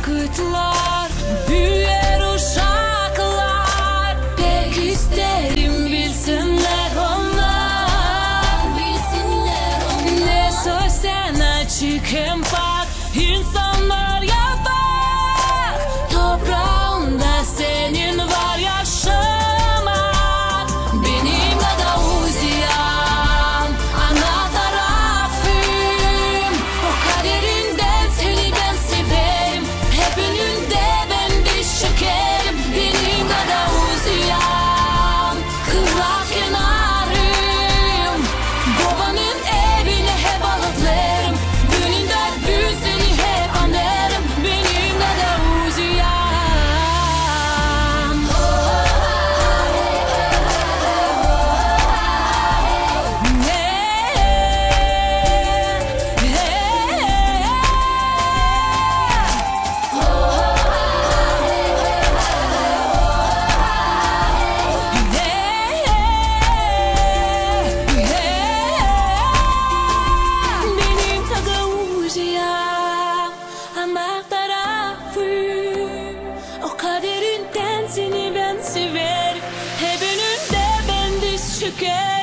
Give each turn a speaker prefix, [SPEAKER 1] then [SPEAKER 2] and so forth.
[SPEAKER 1] vakitler, büyür uşaklar. Pek isterim bilsinler onlar, ne sözsen açık hem bak, insanlar yapar. Toprağında senin var yaşamak. Benim kadar uzayan ana tarafım, o kaderinden seni ben severim. Hep önünde ben diş çekerim. Benim kadar uzayan kıvrak kenarım, babanın evine hep alıklarım. Gününden büyüsünü hep anlarım. Benim kadar uzayan. Benim kadar uzayan ana tarafım, o kaderinden seni ben severim. Hep önünde ben diz çökerim.